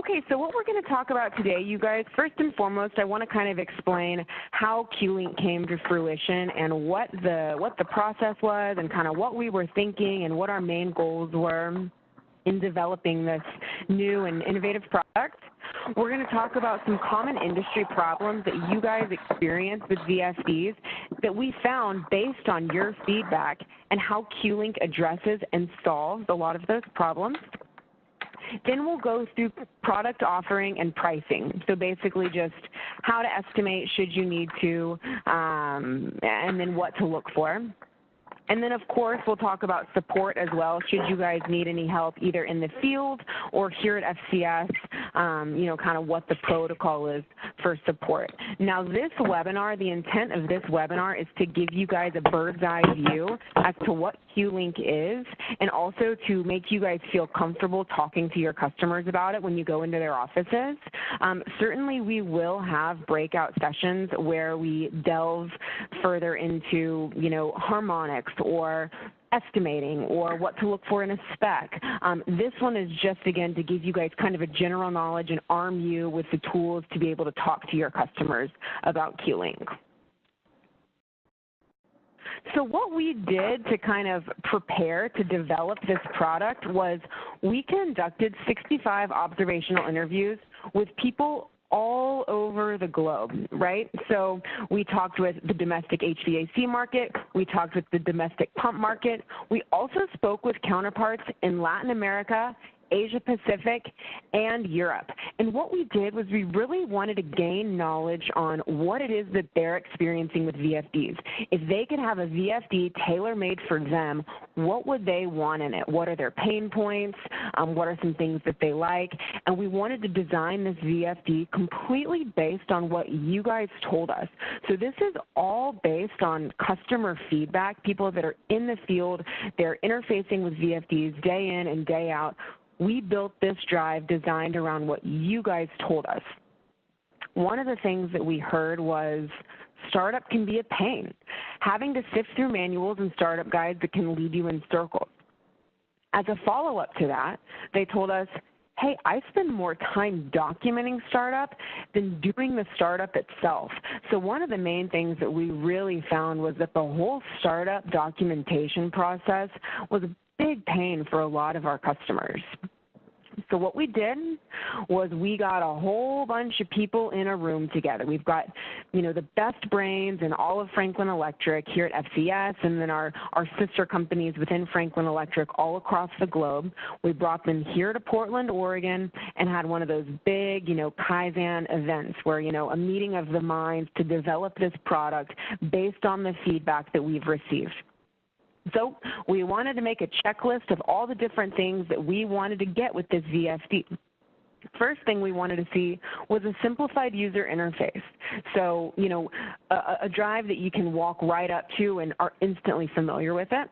Okay, so what we're going to talk about today, you guys, first and foremost, I want to kind of explain how Q-Link came to fruition and what the process was and kind of what we were thinking and what our main goals were in developing this new and innovative product. We're going to talk about some common industry problems that you guys experience with VFDs that we found based on your feedback and how Q-Link addresses and solves a lot of those problems. Then we'll go through product offering and pricing. So basically just how to estimate should you need to, and then what to look for. And then, of course, we'll talk about support as well, should you guys need any help either in the field or here at FCS, kind of what the protocol is for support. Now, this webinar, the intent of this webinar is to give you guys a bird's eye view as to what Q-Link is and also to make you guys feel comfortable talking to your customers about it when you go into their offices. Certainly, we will have breakout sessions where we delve further into, harmonics or estimating or what to look for in a spec. This one is just, again, to give you guys kind of a general knowledge and arm you with the tools to be able to talk to your customers about Q-Link. So what we did to kind of prepare to develop this product was we conducted 65 observational interviews with people all over the globe, right? So we talked with the domestic HVAC market. We talked with the domestic pump market. We also spoke with counterparts in Latin America, Asia Pacific, and Europe. And what we did was we really wanted to gain knowledge on what it is that they're experiencing with VFDs. If they could have a VFD tailor-made for them, what would they want in it? What are their pain points? What are some things that they like? And we wanted to design this VFD completely based on what you guys told us. So this is all based on customer feedback, people that are in the field, they're interfacing with VFDs day in and day out. We built this drive designed around what you guys told us. One of the things that we heard was startup can be a pain, having to sift through manuals and startup guides that can lead you in circles. As a follow-up to that, they told us, hey, I spend more time documenting startup than doing the startup itself. So one of the main things that we really found was that the whole startup documentation process was a big pain for a lot of our customers. So what we did was we got a whole bunch of people in a room together. We've got, the best brains in all of Franklin Electric here at FCS, and then our sister companies within Franklin Electric all across the globe. We brought them here to Portland, Oregon, and had one of those big, Kaizen events where, a meeting of the minds to develop this product based on the feedback that we've received. So we wanted to make a checklist of all the different things that we wanted to get with this VFD. First thing we wanted to see was a simplified user interface. So, a drive that you can walk right up to and are instantly familiar with it.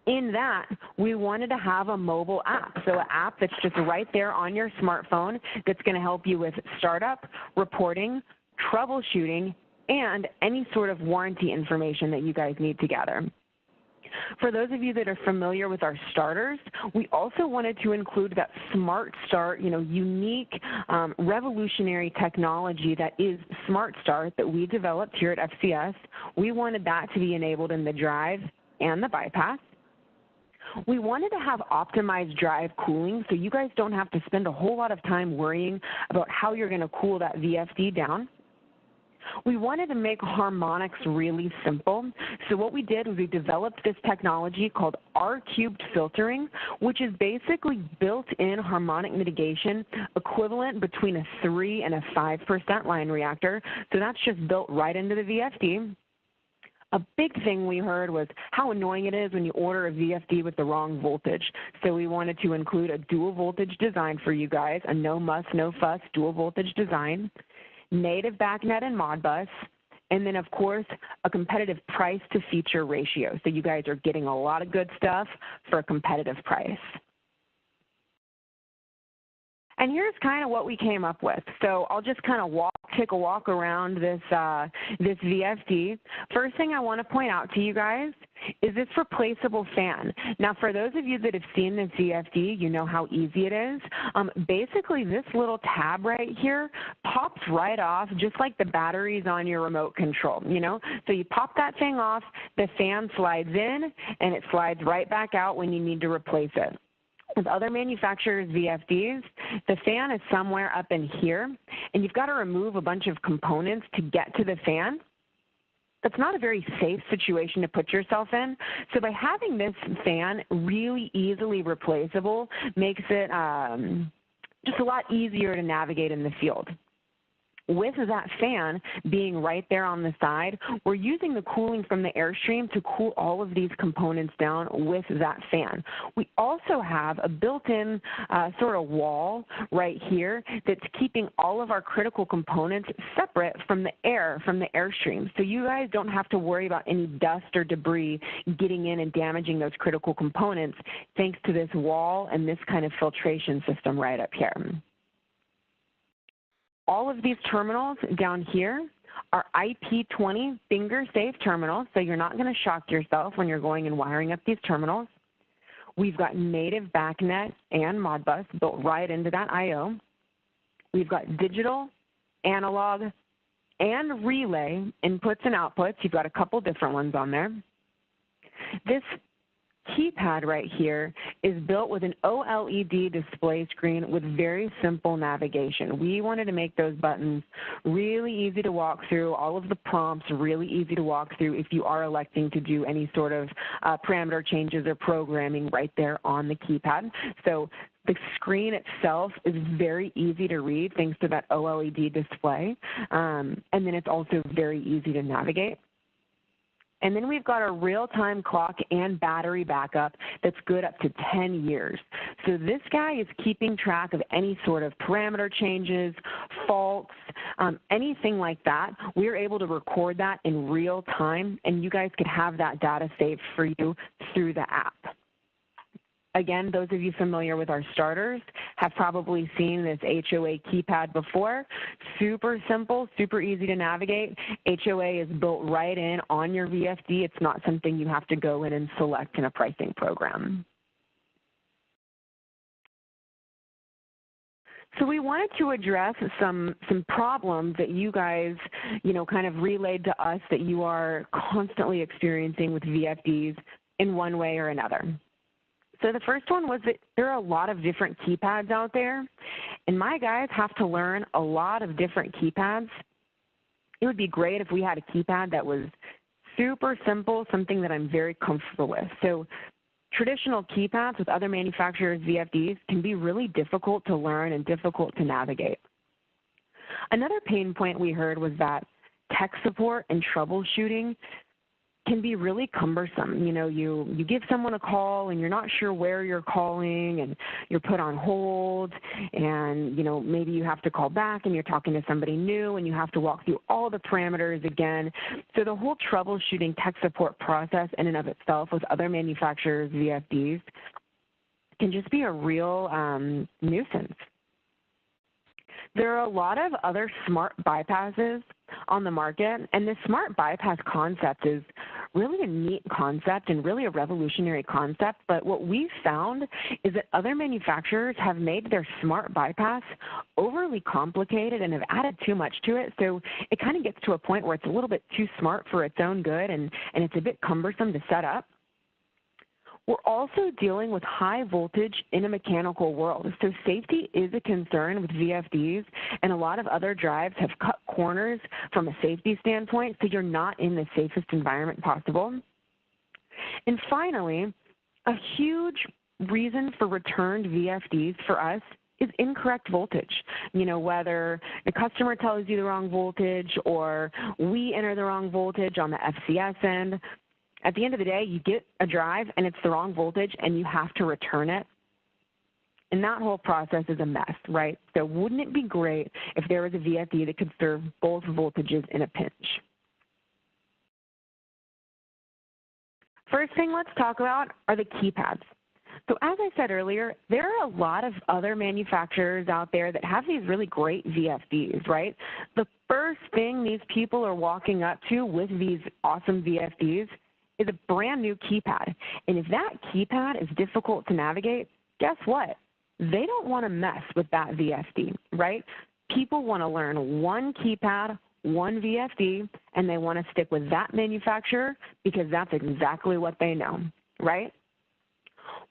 In that, we wanted to have a mobile app, so an app that's just right there on your smartphone that's going to help you with startup, reporting, troubleshooting, and any sort of warranty information that you guys need to gather. For those of you that are familiar with our starters, we also wanted to include that Smart Start, unique, revolutionary technology that is Smart Start that we developed here at FCS. We wanted that to be enabled in the drive and the bypass. We wanted to have optimized drive cooling so you guys don't have to spend a whole lot of time worrying about how you're going to cool that VFD down. We wanted to make harmonics really simple. So what we did was we developed this technology called R-cubed filtering, which is basically built-in harmonic mitigation equivalent between a 3 and a 5% line reactor. So that's just built right into the VFD. A big thing we heard was how annoying it is when you order a VFD with the wrong voltage. So we wanted to include a dual voltage design for you guys, a no muss, no fuss dual voltage design, native BACnet and Modbus, and then, of course, a competitive price to feature ratio. So you guys are getting a lot of good stuff for a competitive price. And here's kind of what we came up with. So I'll just kind of take a walk around this, this VFD. First thing I want to point out to you guys is this replaceable fan. Now, for those of you that have seen this VFD, you know how easy it is. Basically, this little tab right here pops right off, just like the batteries on your remote control, you know? So you pop that thing off, the fan slides in, and it slides right back out when you need to replace it. With other manufacturers' VFDs, the fan is somewhere up in here, and you've got to remove a bunch of components to get to the fan. That's not a very safe situation to put yourself in. So by having this fan really easily replaceable makes it just a lot easier to navigate in the field. With that fan being right there on the side, we're using the cooling from the airstream to cool all of these components down with that fan. We also have a built-in sort of wall right here that's keeping all of our critical components separate from the airstream. So you guys don't have to worry about any dust or debris getting in and damaging those critical components thanks to this wall and this kind of filtration system right up here. All of these terminals down here are IP20 finger-safe terminals, so you're not going to shock yourself when you're going and wiring up these terminals. We've got native BACnet and Modbus built right into that I/O. We've got digital, analog, and relay inputs and outputs. You've got a couple different ones on there. This keypad right here is built with an OLED display screen with very simple navigation. We wanted to make those buttons really easy to walk through, all of the prompts really easy to walk through if you are electing to do any sort of parameter changes or programming right there on the keypad. So the screen itself is very easy to read thanks to that OLED display, and then it's also very easy to navigate. And then we've got a real-time clock and battery backup that's good up to 10 years. So this guy is keeping track of any sort of parameter changes, faults, anything like that. We're able to record that in real time, and you guys could have that data saved for you through the app. Again, those of you familiar with our starters have probably seen this HOA keypad before. Super simple, super easy to navigate. HOA is built right in on your VFD. It's not something you have to go in and select in a pricing program. So we wanted to address some problems that you guys, kind of relayed to us that you are constantly experiencing with VFDs in one way or another. So the first one was that there are a lot of different keypads out there, and my guys have to learn a lot of different keypads. It would be great if we had a keypad that was super simple, something that I'm very comfortable with. So traditional keypads with other manufacturers' VFDs can be really difficult to learn and difficult to navigate. Another pain point we heard was that tech support and troubleshooting can be really cumbersome. You give someone a call and you're not sure where you're calling and you're put on hold and, maybe you have to call back and you're talking to somebody new and you have to walk through all the parameters again. So the whole troubleshooting tech support process in and of itself with other manufacturers' VFDs can just be a real nuisance. There are a lot of other smart bypasses on the market, and this smart bypass concept is really a neat concept and really a revolutionary concept, but what we've found is that other manufacturers have made their smart bypass overly complicated and have added too much to it, so it kind of gets to a point where it's a little bit too smart for its own good, and it's a bit cumbersome to set up. We're also dealing with high voltage in a mechanical world. So safety is a concern with VFDs, and a lot of other drives have cut corners from a safety standpoint, so you're not in the safest environment possible. And finally, a huge reason for returned VFDs for us is incorrect voltage. Whether the customer tells you the wrong voltage or we enter the wrong voltage on the FCS end. At the end of the day, you get a drive and it's the wrong voltage and you have to return it. And that whole process is a mess, right? So wouldn't it be great if there was a VFD that could serve both voltages in a pinch? First thing let's talk about are the keypads. So as I said earlier, there are a lot of other manufacturers out there that have these really great VFDs, right? The first thing these people are walking up to with these awesome VFDs is a brand new keypad. And if that keypad is difficult to navigate, guess what? They don't want to mess with that VFD, right? People want to learn one keypad, one VFD, and they want to stick with that manufacturer because that's exactly what they know, right?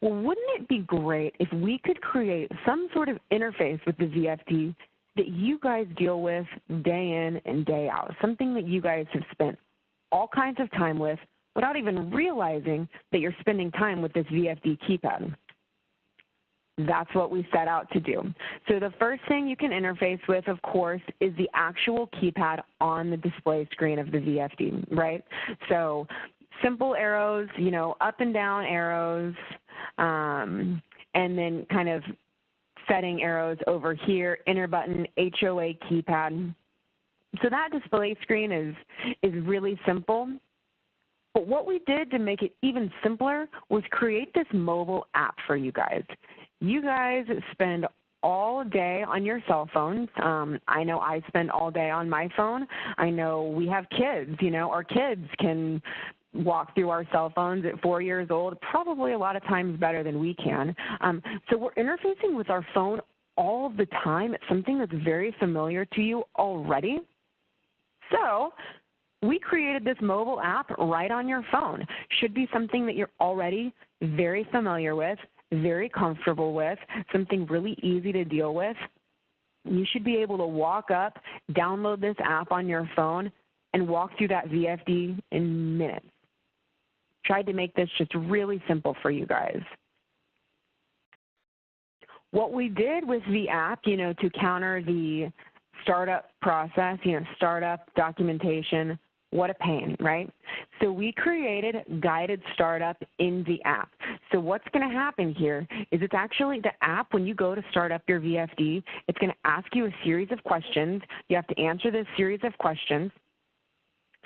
Well, wouldn't it be great if we could create some sort of interface with the VFD that you guys deal with day in and day out, something that you guys have spent all kinds of time with without even realizing that you're spending time with this VFD keypad? That's what we set out to do. So the first thing you can interface with, of course, is the actual keypad on the display screen of the VFD, right? So simple arrows, you know, up and down arrows, and then kind of setting arrows over here, enter button, HOA keypad. So that display screen is really simple. But what we did to make it even simpler was create this mobile app for you guys. You guys spend all day on your cell phones. I know I spend all day on my phone. I know we have kids, you know, our kids can walk through our cell phones at 4 years old, probably a lot of times better than we can. So we're interfacing with our phone all of the time. It's something that's very familiar to you already. So we created this mobile app right on your phone. Should be something that you're already very familiar with, very comfortable with, something really easy to deal with. You should be able to walk up, download this app on your phone, and walk through that VFD in minutes. Tried to make this just really simple for you guys. What we did with the app, you know, to counter the startup process, you know, startup documentation, what a pain, right? So we created guided startup in the app. So what's going to happen here is it's actually the app, when you go to start up your VFD, it's going to ask you a series of questions. You have to answer this series of questions.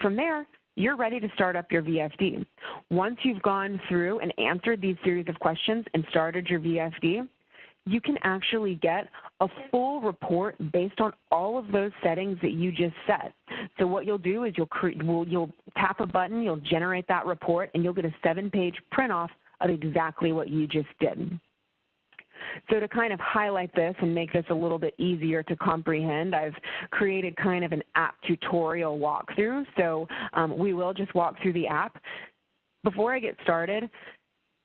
From there, you're ready to start up your VFD. Once you've gone through and answered these series of questions and started your VFD, you can actually get a full report based on all of those settings that you just set. So what you'll do is you'll tap a button, you'll generate that report, and you'll get a 7-page print off of exactly what you just did. So to kind of highlight this and make this a little bit easier to comprehend, I've created kind of an app tutorial walkthrough. So we will just walk through the app. Before I get started,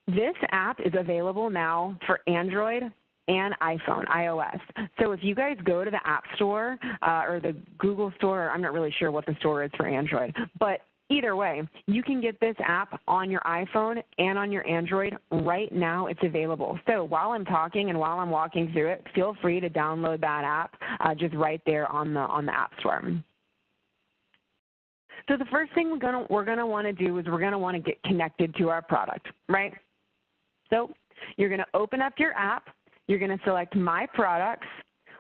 this app is available now for Android and iPhone, iOS. So if you guys go to the App Store or the Google Store, I'm not really sure what the store is for Android, but either way, you can get this app on your iPhone and on your Android right now. It's available. So while I'm talking and while I'm walking through it, feel free to download that app just right there on the App Store. So the first thing we're gonna want to do is we're gonna want to get connected to our product, right? So you're gonna open up your app. You're going to select My Products.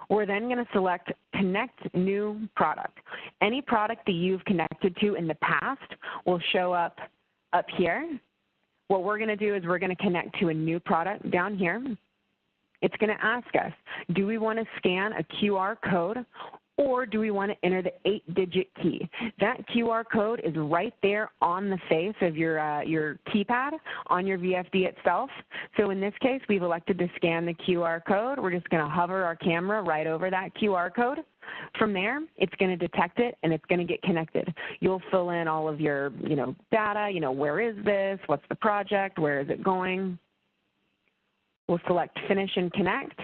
We're then going to select Connect New Product. Any product that you've connected to in the past will show up here. What we're going to do is we're going to connect to a new product down here. It's going to ask us, do we want to scan a QR code, or do we want to enter the 8-digit key? That QR code is right there on the face of your keypad on your VFD itself. So in this case, we've elected to scan the QR code. We're just going to hover our camera right over that QR code. From there, it's going to detect it, and it's going to get connected. You'll fill in all of your data, where is this, what's the project, where is it going. We'll select Finish and Connect.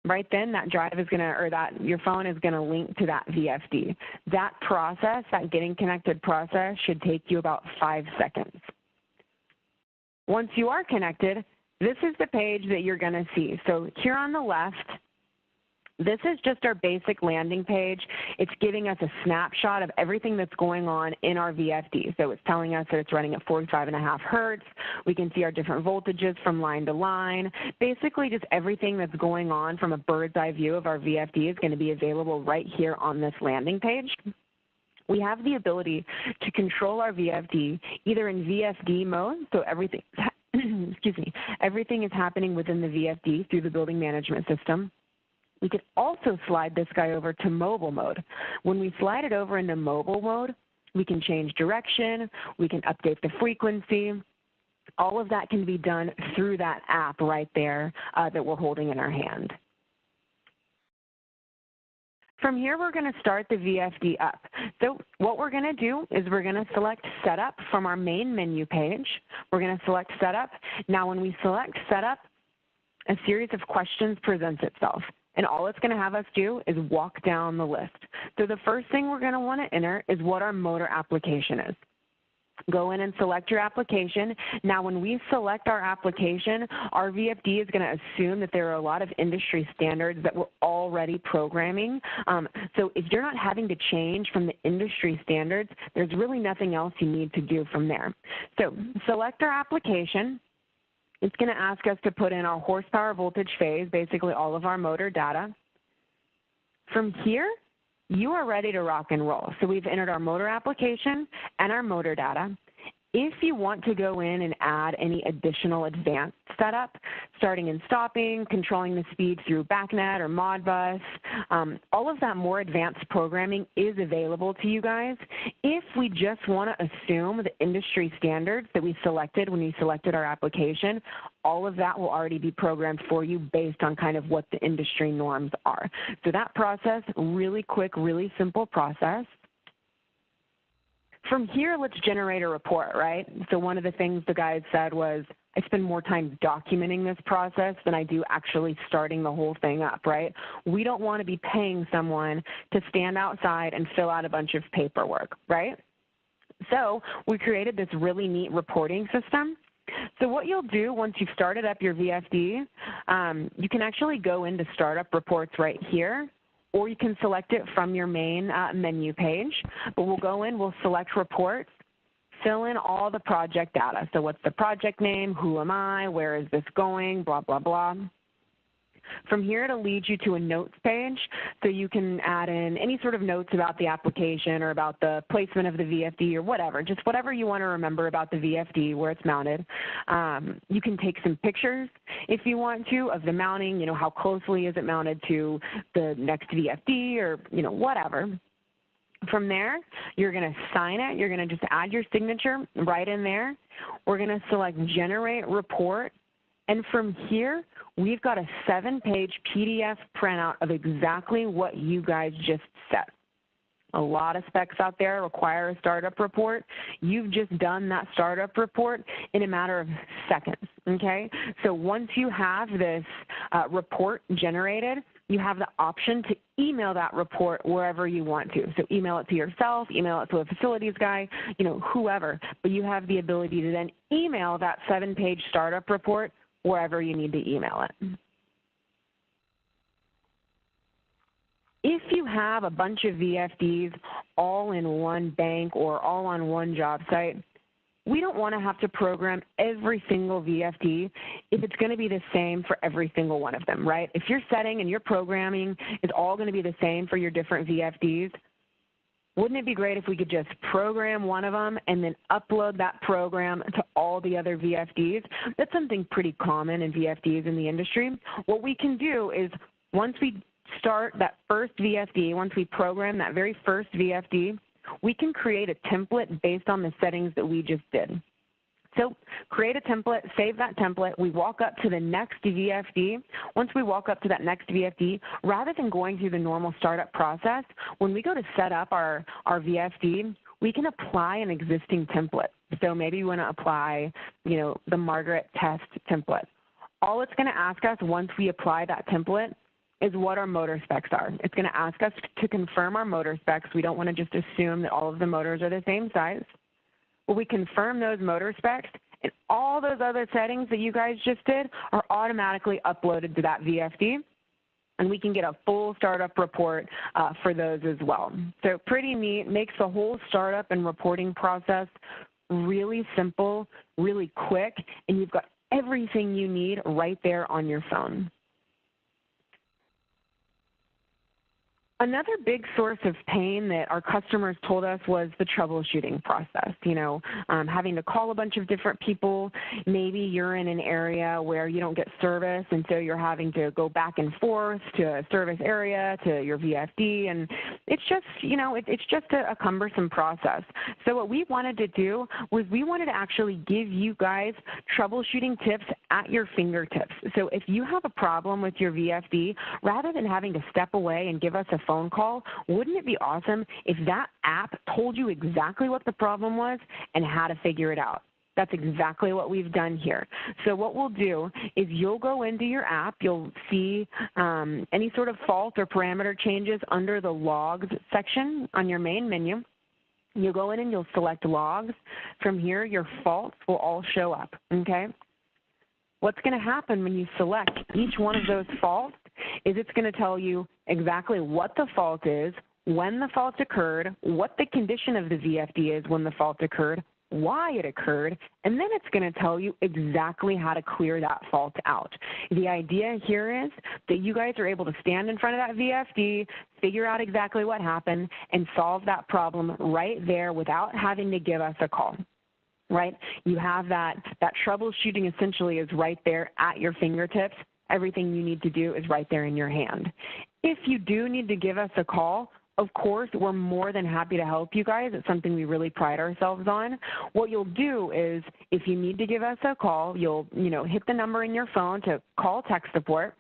Right then, that drive is going to, or that your phone is going to link to that VFD. That process, that getting connected process, should take you about 5 seconds. Once you are connected, this is the page that you're going to see. So here on the left, this is just our basic landing page. It's giving us a snapshot of everything that's going on in our VFD. So it's telling us that it's running at 45.5 hertz. We can see our different voltages from line to line. Basically, just everything that's going on from a bird's eye view of our VFD is going to be available right here on this landing page. We have the ability to control our VFD either in VFD mode, so everything's excuse me, everything is happening within the VFD through the building management system. We could also slide this guy over to mobile mode. When we slide it over into mobile mode, we can change direction, we can update the frequency. All of that can be done through that app right there that we're holding in our hand. From here, we're going to start the VFD up. So what we're going to do is we're going to select Setup from our main menu page. We're going to select Setup. Now, when we select Setup, a series of questions presents itself. And all it's going to have us do is walk down the list. So the first thing we're going to want to enter is what our motor application is. Go in and select your application. Now, when we select our application, our VFD is going to assume that there are a lot of industry standards that we're already programming. So if you're not having to change from the industry standards, there's really nothing else you need to do from there. So select our application. It's going to ask us to put in our horsepower, voltage, phase, basically all of our motor data. From here, you are ready to rock and roll. So we've entered our motor application and our motor data. If you want to go in and add any additional advanced setup, starting and stopping, controlling the speed through BACnet or Modbus, all of that more advanced programming is available to you guys. If we just want to assume the industry standards that we selected when we selected our application, all of that will already be programmed for you based on kind of what the industry norms are. So that process, really quick, really simple process. From here, let's generate a report, right? So one of the things the guys said was, I spend more time documenting this process than I do actually starting the whole thing up, right? We don't want to be paying someone to stand outside and fill out a bunch of paperwork, right? So we created this really neat reporting system. So what you'll do once you've started up your VFD, you can actually go into Startup Reports right here, or you can select it from your main menu page. But we'll go in, we'll select Reports, fill in all the project data. So what's the project name, who am I, where is this going, blah, blah, blah. From here, it'll lead you to a notes page, so you can add in any sort of notes about the application or about the placement of the VFD or whatever, just whatever you want to remember about the VFD, where it's mounted. You can take some pictures if you want to of the mounting, how closely is it mounted to the next VFD or, whatever. From there, you're going to sign it. You're going to just add your signature right in there. We're going to select Generate Report. And from here, we've got a 7-page PDF printout of exactly what you guys just set. A lot of specs out there require a startup report. You've just done that startup report in a matter of seconds, okay? So once you have this report generated, you have the option to email that report wherever you want to. So email it to yourself, email it to a facilities guy, whoever. But you have the ability to then email that 7-page startup report wherever you need to email it. If you have a bunch of VFDs all in one bank or all on one job site, we don't want to have to program every single VFD if it's going to be the same for every single one of them, right? If your setting and your programming is all going to be the same for your different VFDs, wouldn't it be great if we could just program one of them and then upload that program to all the other VFDs? That's something pretty common in VFDs in the industry. What we can do is once we start that first VFD, once we program that very first VFD, we can create a template based on the settings that we just did. So create a template, save that template, we walk up to the next VFD. Once we walk up to that next VFD, rather than going through the normal startup process, when we go to set up our VFD, we can apply an existing template. So maybe you want to apply, the Margaret test template. All it's going to ask us once we apply that template is what our motor specs are. It's going to ask us to confirm our motor specs. We don't want to just assume that all of the motors are the same size. Well, we confirm those motor specs, and all those other settings that you guys just did are automatically uploaded to that VFD, and we can get a full startup report for those as well. So pretty neat, makes the whole startup and reporting process really simple, really quick, and you've got everything you need right there on your phone. Another big source of pain that our customers told us was the troubleshooting process, having to call a bunch of different people. Maybe you're in an area where you don't get service, and so you're having to go back and forth to a service area, to your VFD, and it's just, it's just a cumbersome process. So what we wanted to do was we wanted to actually give you guys troubleshooting tips at your fingertips. So if you have a problem with your VFD, rather than having to step away and give us a phone call, wouldn't it be awesome if that app told you exactly what the problem was and how to figure it out? That's exactly what we've done here. So what we'll do is you'll go into your app, you'll see any sort of fault or parameter changes under the logs section on your main menu. You'll go in and you'll select logs. From here, your faults will all show up, okay? What's going to happen when you select each one of those faults is it's going to tell you exactly what the fault is, when the fault occurred, what the condition of the VFD is when the fault occurred, why it occurred, and then it's going to tell you exactly how to clear that fault out. The idea here is that you guys are able to stand in front of that VFD, figure out exactly what happened, and solve that problem right there without having to give us a call. Right? You have that troubleshooting essentially is right there at your fingertips. Everything you need to do is right there in your hand. If you do need to give us a call, of course, we're more than happy to help you guys. It's something we really pride ourselves on. What you'll do is if you need to give us a call, you'll hit the number in your phone to call tech support.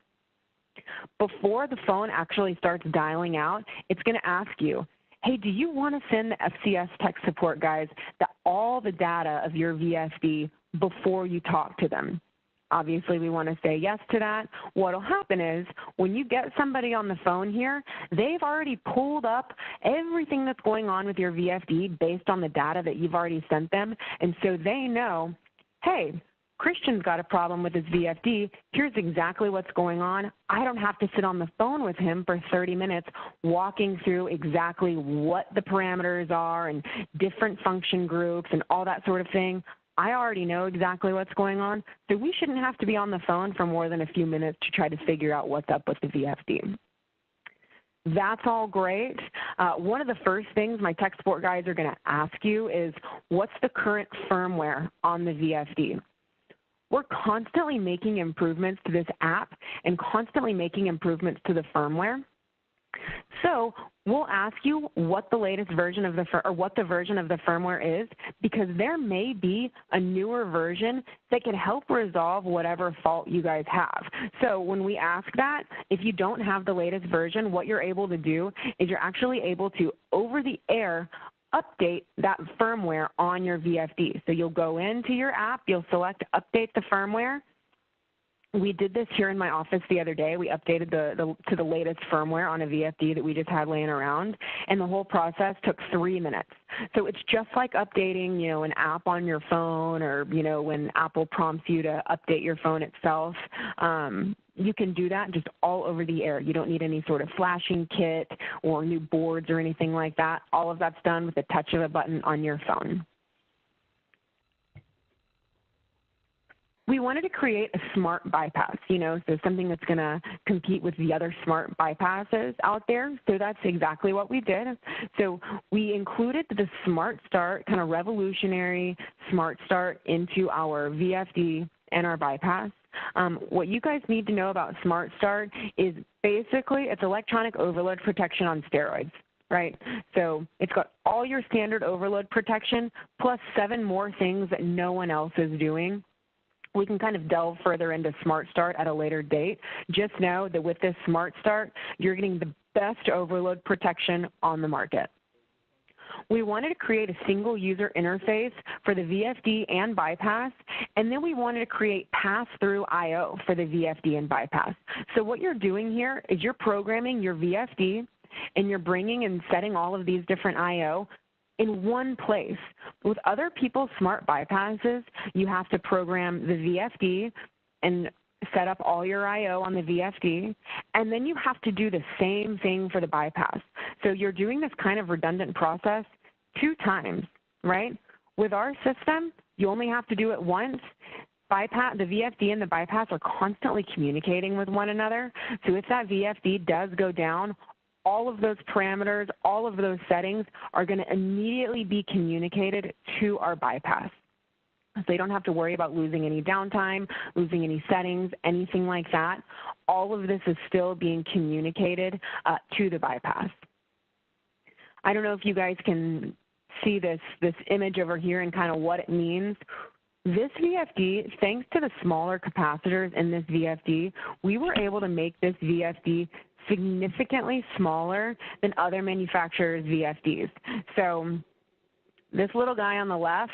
Before the phone actually starts dialing out, it's going to ask you, hey, do you want to send the FCS tech support guys all the data of your VFD before you talk to them? Obviously, we want to say yes to that. What will happen is when you get somebody on the phone here, they've already pulled up everything that's going on with your VFD based on the data that you've already sent them, and so they know, hey, Christian's got a problem with his VFD. Here's exactly what's going on. I don't have to sit on the phone with him for 30 minutes walking through exactly what the parameters are and different function groups and all that sort of thing. I already know exactly what's going on, so we shouldn't have to be on the phone for more than a few minutes to try to figure out what's up with the VFD. That's all great. One of the first things my tech support guys are going to ask you is, what's the current firmware on the VFD? We're constantly making improvements to this app and constantly making improvements to the firmware. So we'll ask you what the latest version of what the version of the firmware is, because there may be a newer version that can help resolve whatever fault you guys have. So when we ask that, if you don't have the latest version, what you're able to do is you're actually able to, over the air, update that firmware on your VFD. So you'll go into your app, you'll select update the firmware. We did this here in my office the other day. We updated to the latest firmware on a VFD that we just had laying around, and the whole process took 3 minutes. So it's just like updating, an app on your phone, or, when Apple prompts you to update your phone itself. You can do that just all over the air. You don't need any sort of flashing kit or new boards or anything like that. All of that's done with the touch of a button on your phone. We wanted to create a smart bypass, so something that's going to compete with the other smart bypasses out there. So that's exactly what we did. So we included the Smart Start, kind of revolutionary Smart Start, into our VFD and our bypass. What you guys need to know about Smart Start is basically it's electronic overload protection on steroids. Right? So it's got all your standard overload protection plus 7 more things that no one else is doing. We can kind of delve further into Smart Start at a later date. Just know that with this Smart Start, you're getting the best overload protection on the market. We wanted to create a single user interface for the VFD and bypass, and then we wanted to create pass-through I/O for the VFD and bypass. So what you're doing here is you're programming your VFD, and you're bringing and setting all of these different I/O in one place. With other people's smart bypasses, you have to program the VFD and set up all your I/O on the VFD, and then you have to do the same thing for the bypass. So you're doing this kind of redundant process 2 times, right? With our system, you only have to do it once. The VFD and the bypass are constantly communicating with one another. So if that VFD does go down, all of those parameters, all of those settings are going to immediately be communicated to our bypass. So they don't have to worry about losing any downtime, losing any settings, anything like that. All of this is still being communicated to the bypass. I don't know if you guys can see this image over here and kind of what it means. This VFD, thanks to the smaller capacitors in this VFD, we were able to make this VFD significantly smaller than other manufacturers' VFDs. So this little guy on the left,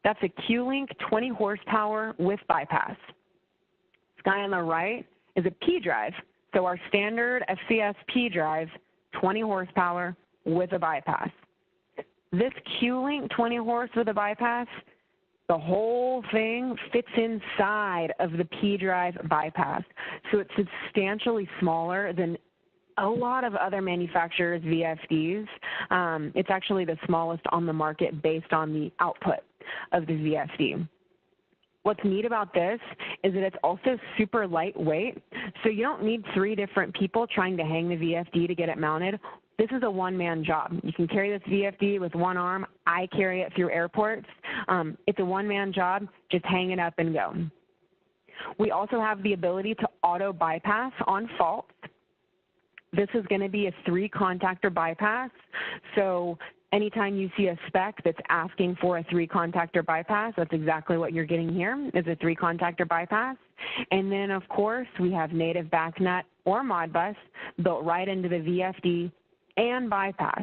that's a Q-Link 20 horsepower with bypass. This guy on the right is a P drive. So our standard FCS P drive, 20 horsepower with a bypass. This Q-Link 20 horse with a bypass, the whole thing fits inside of the P drive bypass. So it's substantially smaller than a lot of other manufacturers' VFDs. It's actually the smallest on the market based on the output of the VFD. What's neat about this is that it's also super lightweight, so you don't need 3 different people trying to hang the VFD to get it mounted. This is a one-man job. You can carry this VFD with one arm. I carry it through airports. It's a one-man job. Just hang it up and go. We also have the ability to auto bypass on fault. This is going to be a 3-contactor bypass. So anytime you see a spec that's asking for a 3-contactor bypass, that's exactly what you're getting here, is a 3-contactor bypass. And then, of course, we have native backnet or Modbus built right into the VFD and bypass.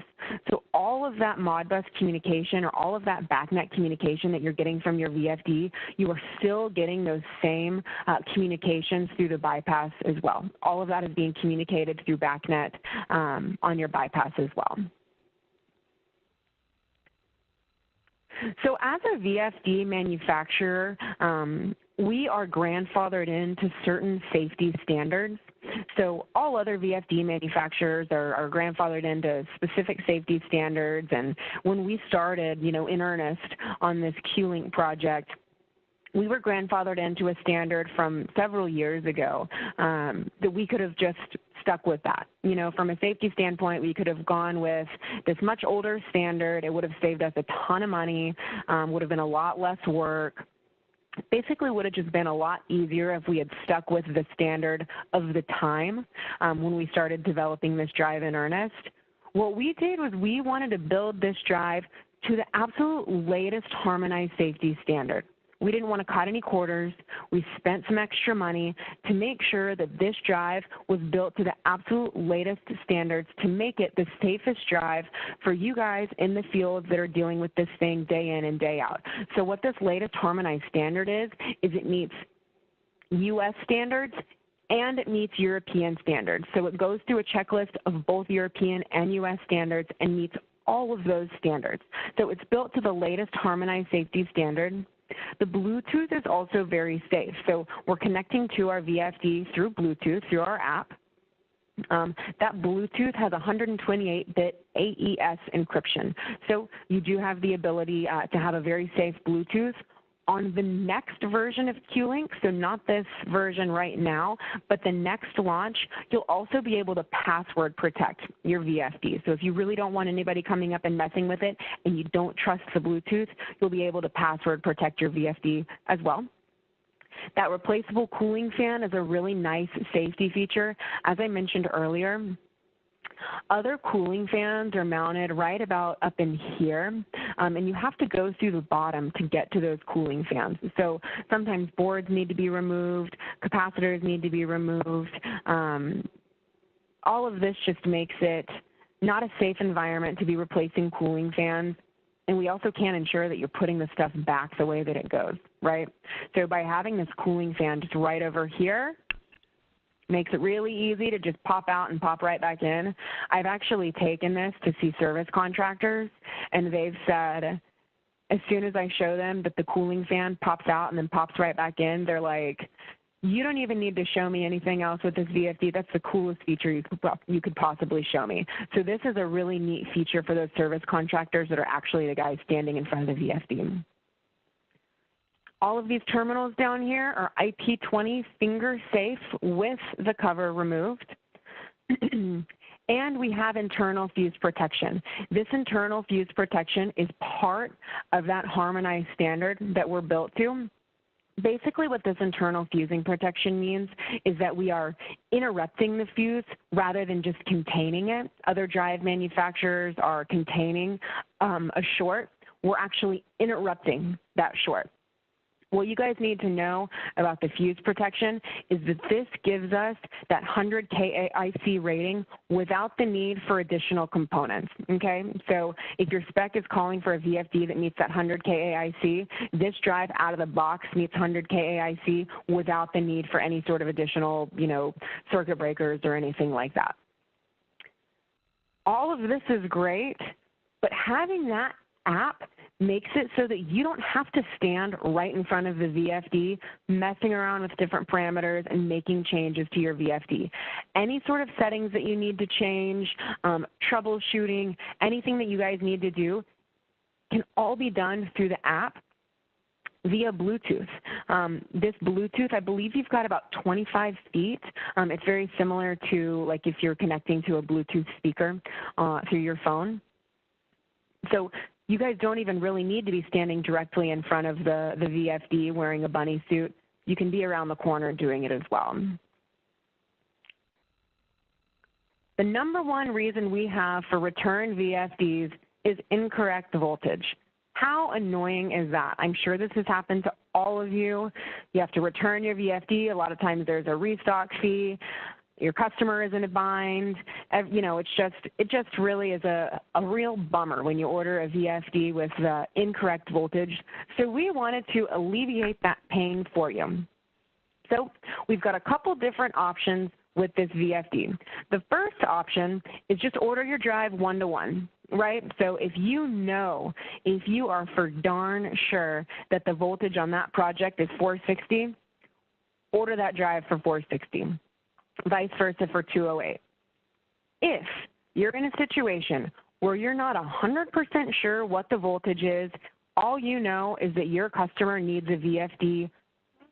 So all of that Modbus communication or all of that backnet communication that you're getting from your VFD, you are still getting those same communications through the bypass as well. All of that is being communicated through backnet on your bypass as well. So as a VFD manufacturer, we are grandfathered into certain safety standards. So all other VFD manufacturers are grandfathered into specific safety standards. And when we started, in earnest on this Q-Link project, we were grandfathered into a standard from several years ago that we could have just stuck with that. From a safety standpoint, we could have gone with this much older standard. It would have saved us a ton of money, would have been a lot less work. Basically would have just been a lot easier if we had stuck with the standard of the time when we started developing this drive in earnest. What we did was we wanted to build this drive to the absolute latest harmonized safety standard. We didn't want to cut any corners. We spent some extra money to make sure that this drive was built to the absolute latest standards to make it the safest drive for you guys in the fields that are dealing with this thing day in and day out. So what this latest harmonized standard is it meets U.S. standards and it meets European standards. So it goes through a checklist of both European and U.S. standards and meets all of those standards. So it's built to the latest harmonized safety standard. The Bluetooth is also very safe. So we're connecting to our VFD through Bluetooth, through our app. That Bluetooth has 128-bit AES encryption. So you do have the ability to have a very safe Bluetooth. On the next version of Q-Link, so not this version right now, but the next launch, you'll also be able to password protect your VFD. So if you really don't want anybody coming up and messing with it and you don't trust the Bluetooth, you'll be able to password protect your VFD as well. That replaceable cooling fan is a really nice safety feature. As I mentioned earlier, other cooling fans are mounted right about up in here, and you have to go through the bottom to get to those cooling fans. So sometimes boards need to be removed, capacitors need to be removed. All of this just makes it not a safe environment to be replacing cooling fans, and we also can't ensure that you're putting the stuff back the way that it goes, right? So by having this cooling fan just right over here, makes it really easy to just pop out and pop right back in. I've actually taken this to see service contractors, and they've said as soon as I show them that the cooling fan pops out and then pops right back in, they're like, you don't even need to show me anything else with this VFD. That's the coolest feature you could possibly show me. So this is a really neat feature for those service contractors that are actually the guys standing in front of the VFD. All of these terminals down here are IP20 finger safe with the cover removed. And we have internal fuse protection. This internal fuse protection is part of that harmonized standard that we're built to. Basically, what this internal fusing protection means is that we are interrupting the fuse rather than just containing it. Other drive manufacturers are containing a short. We're actually interrupting that short. What you guys need to know about the fuse protection is that this gives us that 100 KAIC rating without the need for additional components, okay? So if your spec is calling for a VFD that meets that 100 KAIC, this drive out of the box meets 100 KAIC without the need for any sort of additional, circuit breakers or anything like that. All of this is great, but having that app makes it so that you don't have to stand right in front of the VFD messing around with different parameters and making changes to your VFD. Any sort of settings that you need to change, troubleshooting, anything that you guys need to do can all be done through the app via Bluetooth. This Bluetooth, I believe you've got about 25 feet. It's very similar to like if you're connecting to a Bluetooth speaker through your phone. So you guys don't even really need to be standing directly in front of the VFD wearing a bunny suit. You can be around the corner doing it as well. The number one reason we have for return VFDs is incorrect voltage. How annoying is that? I'm sure this has happened to all of you. You have to return your VFD. A lot of times there's a restock fee. Your customer is in a bind. It just really is a real bummer when you order a VFD with the incorrect voltage. So we wanted to alleviate that pain for you. So we've got a couple different options with this VFD. The first option is just order your drive one-to-one, right? So if you are for darn sure that the voltage on that project is 460, order that drive for 460. Vice versa for 208. If you're in a situation where you're not 100% sure what the voltage is, all you know is that your customer needs a VFD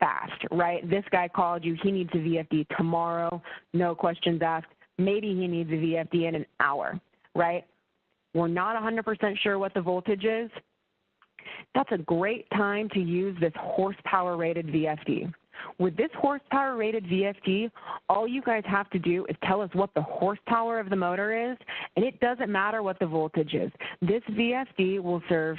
fast, right? This guy called you, he needs a VFD tomorrow, no questions asked. Maybe he needs a VFD in an hour, right? We're not 100% sure what the voltage is. That's a great time to use this horsepower-rated VFD. With this horsepower-rated VFD, all you guys have to do is tell us what the horsepower of the motor is, and it doesn't matter what the voltage is. This VFD will serve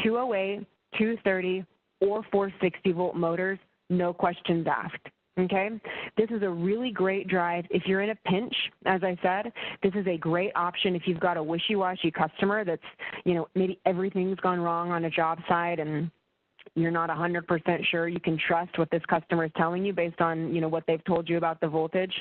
208, 230, or 460-volt motors, no questions asked, okay? This is a really great drive. If you're in a pinch, as I said, this is a great option if you've got a wishy-washy customer that's, maybe everything's gone wrong on a job site and you're not 100% sure you can trust what this customer is telling you based on, what they've told you about the voltage.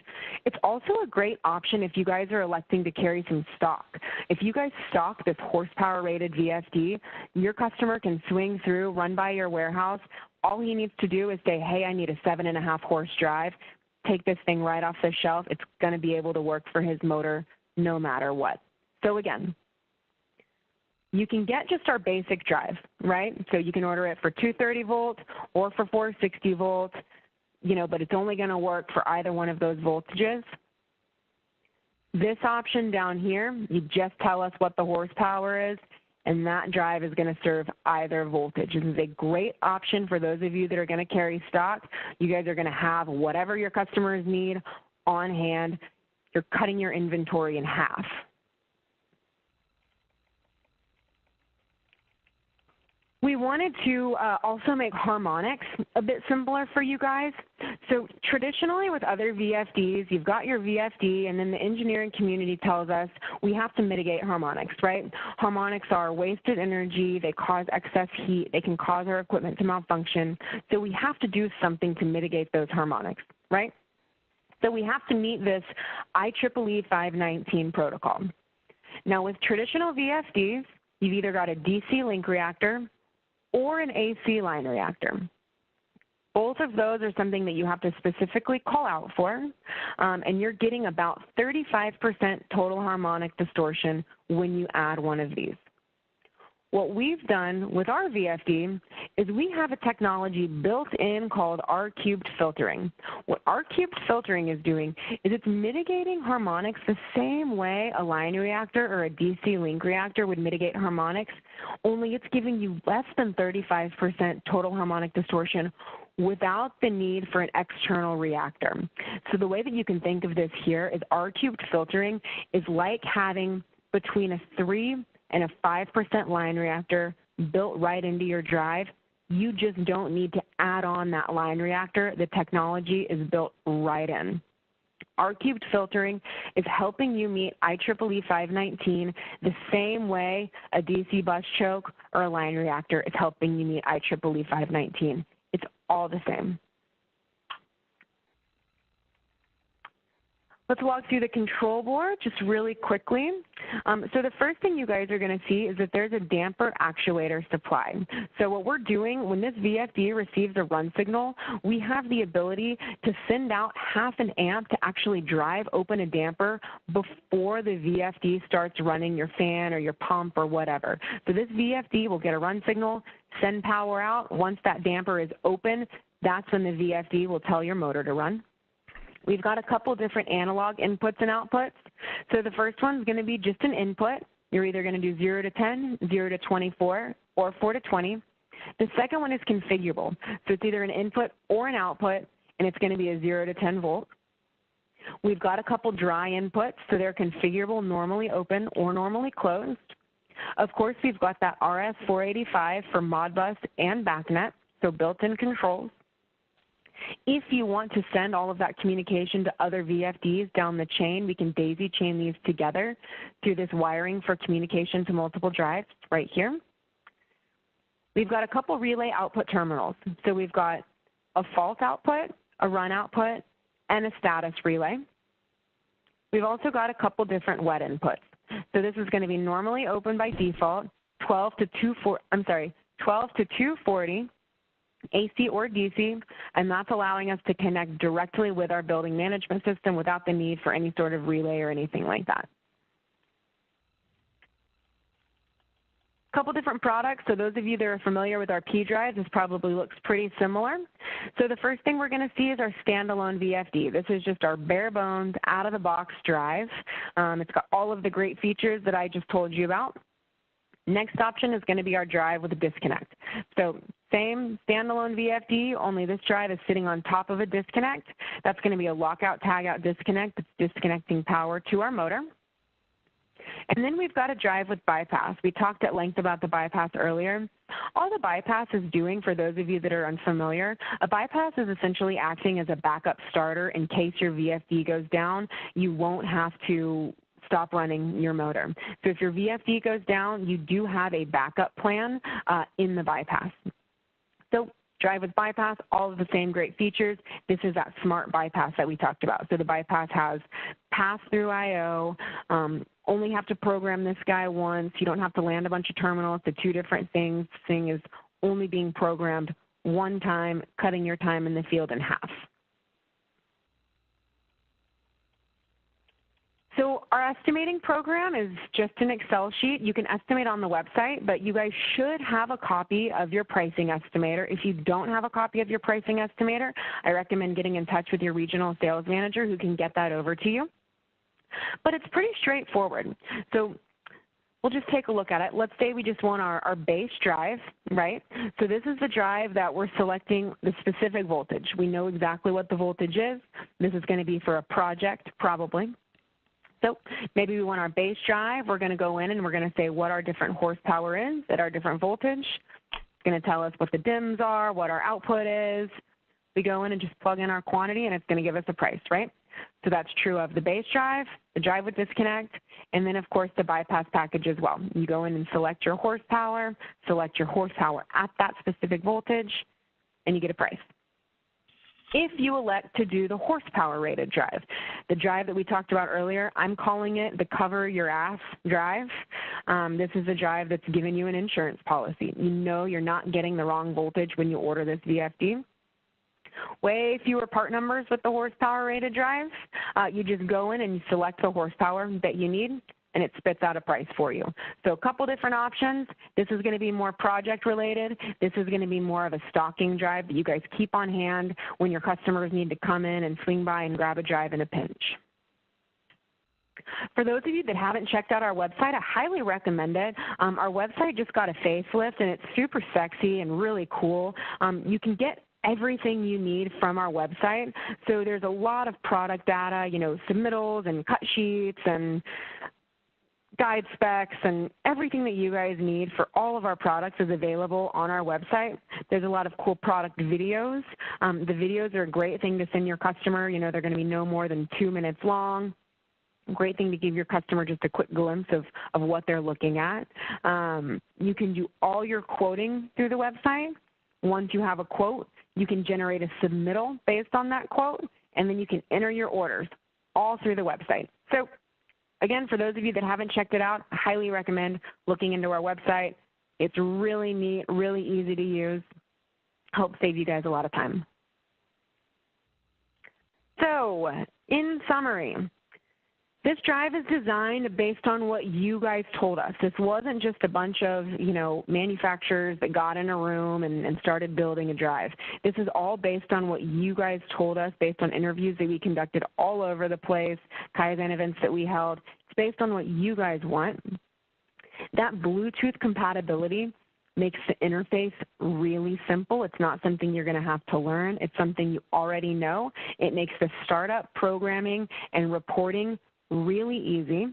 It's also a great option if you guys are electing to carry some stock. If you guys stock this horsepower-rated VFD, your customer can swing through, run by your warehouse. All he needs to do is say, hey, I need a 7.5 horse drive. Take this thing right off the shelf. It's going to be able to work for his motor no matter what. So again, you can get just our basic drive, right? So you can order it for 230 volt or for 460 volt, but it's only going to work for either one of those voltages. This option down here, you just tell us what the horsepower is, and that drive is going to serve either voltage. This is a great option for those of you that are going to carry stock. You guys are going to have whatever your customers need on hand. You're cutting your inventory in half. We wanted to also make harmonics a bit simpler for you guys. So traditionally with other VFDs, you've got your VFD, and then the engineering community tells us we have to mitigate harmonics, right? Harmonics are wasted energy. They cause excess heat. They can cause our equipment to malfunction. So we have to do something to mitigate those harmonics, right? So we have to meet this IEEE 519 protocol. Now with traditional VFDs, you've either got a DC link reactor or an AC line reactor. Both of those are something that you have to specifically call out for, and you're getting about 35% total harmonic distortion when you add one of these. what we've done with our VFD is we have a technology built in called R-cubed filtering. What R-cubed filtering is doing is it's mitigating harmonics the same way a line reactor or a DC link reactor would mitigate harmonics, only it's giving you less than 35% total harmonic distortion without the need for an external reactor. So the way that you can think of this here is R-cubed filtering is like having between a 3 and a 5% line reactor built right into your drive. You just don't need to add on that line reactor. The technology is built right in. R-cubed filtering is helping you meet IEEE 519 the same way a DC bus choke or a line reactor is helping you meet IEEE 519. It's all the same. Let's walk through the control board just really quickly. So the first thing you guys are going to see is that there's a damper actuator supply. So what we're doing when this VFD receives a run signal, we have the ability to send out half an amp to actually drive open a damper before the VFD starts running your fan or your pump or whatever. So this VFD will get a run signal, send power out. Once that damper is open, that's when the VFD will tell your motor to run. We've got a couple different analog inputs and outputs. So the first one's going to be just an input. You're either going to do 0 to 10, 0 to 24, or 4 to 20. The second one is configurable. So it's either an input or an output, and it's going to be a 0 to 10 volt. We've got a couple dry inputs, so they're configurable, normally open or normally closed. Of course, we've got that RS-485 for Modbus and BACnet, so built-in controls. If you want to send all of that communication to other VFDs down the chain, we can daisy chain these together through this wiring for communication to multiple drives right here. We've got a couple relay output terminals. So we've got a false output, a run output, and a status relay. We've also got a couple different wet inputs. So this is going to be normally open by default, 12 to 240. AC or DC, and that's allowing us to connect directly with our building management system without the need for any sort of relay or anything like that. A couple different products. So those of you that are familiar with our P drives, this probably looks pretty similar. So the first thing we're going to see is our standalone VFD. This is just our bare bones, out-of-the-box drive. It's got all of the great features that I just told you about. Next option is going to be our drive with a disconnect. So same standalone VFD, only this drive is sitting on top of a disconnect. That's going to be a lockout, tagout disconnect that's disconnecting power to our motor. And then we've got a drive with bypass. We talked at length about the bypass earlier. All the bypass is doing, for those of you that are unfamiliar, a bypass is essentially acting as a backup starter in case your VFD goes down. You won't have to stop running your motor. So if your VFD goes down, you do have a backup plan in the bypass. So drive with bypass, all of the same great features. This is that smart bypass that we talked about. So the bypass has pass-through I/O, only have to program this guy once. You don't have to land a bunch of terminals to two different things. This thing is only being programmed one time, cutting your time in the field in half. So our estimating program is just an Excel sheet. You can estimate on the website, but you guys should have a copy of your pricing estimator. If you don't have a copy of your pricing estimator, I recommend getting in touch with your regional sales manager who can get that over to you. But it's pretty straightforward. So we'll just take a look at it. Let's say we just want our base drive, right? So this is the drive that we're selecting the specific voltage. We know exactly what the voltage is. This is going to be for a project, probably. So maybe we want our base drive. We're going to go in and we're going to say what our different horsepower is at our different voltage. It's going to tell us what the DIMMs are, what our output is. We go in and just plug in our quantity and it's going to give us a price, right? So that's true of the base drive, the drive with disconnect, and then of course the bypass package as well. You go in and select your horsepower at that specific voltage, and you get a price. If you elect to do the horsepower rated drive, the drive that we talked about earlier, I'm calling it the cover your ass drive. This is a drive that's giving you an insurance policy. You know you're not getting the wrong voltage when you order this VFD. Way fewer part numbers with the horsepower rated drive. You just go in and you select the horsepower that you need. and it spits out a price for you. So a couple different options. This is going to be more project related. This is going to be more of a stocking drive that you guys keep on hand when your customers need to come in and swing by and grab a drive in a pinch. For those of you that haven't checked out our website, I highly recommend it. Our website just got a facelift, and it's super sexy and really cool. You can get everything you need from our website. So there's a lot of product data, you know, submittals and cut sheets and guide specs, and everything that you guys need for all of our products is available on our website. There's a lot of cool product videos. The videos are a great thing to send your customer. You know, they're going to be no more than 2 minutes long. Great thing to give your customer just a quick glimpse of what they're looking at. You can do all your quoting through the website. Once you have a quote, you can generate a submittal based on that quote, and then you can enter your orders all through the website. So again, for those of you that haven't checked it out, I highly recommend looking into our website. It's really neat, really easy to use. Help save you guys a lot of time. So in summary, this drive is designed based on what you guys told us. This wasn't just a bunch of, you know, manufacturers that got in a room and started building a drive. This is all based on what you guys told us, based on interviews that we conducted all over the place, Kaizen events that we held. It's based on what you guys want. That Bluetooth compatibility makes the interface really simple. It's not something you're going to have to learn. It's something you already know. It makes the startup, programming, and reporting really easy.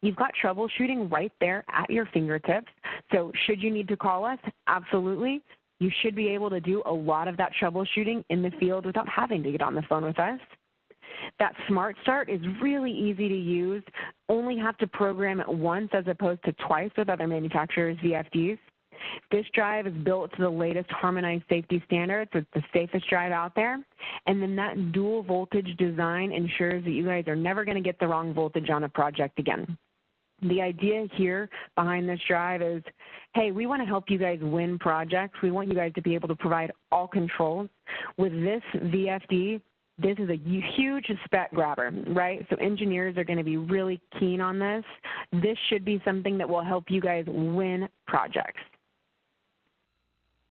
You've got troubleshooting right there at your fingertips. So should you need to call us, absolutely. You should be able to do a lot of that troubleshooting in the field without having to get on the phone with us. That Smart Start is really easy to use. Only have to program it once as opposed to twice with other manufacturers' VFDs. This drive is built to the latest harmonized safety standards. It's the safest drive out there. And then that dual voltage design ensures that you guys are never going to get the wrong voltage on a project again. The idea here behind this drive is, hey, we want to help you guys win projects. We want you guys to be able to provide all controls. With this VFD, this is a huge spec grabber, right? So engineers are going to be really keen on this. This should be something that will help you guys win projects.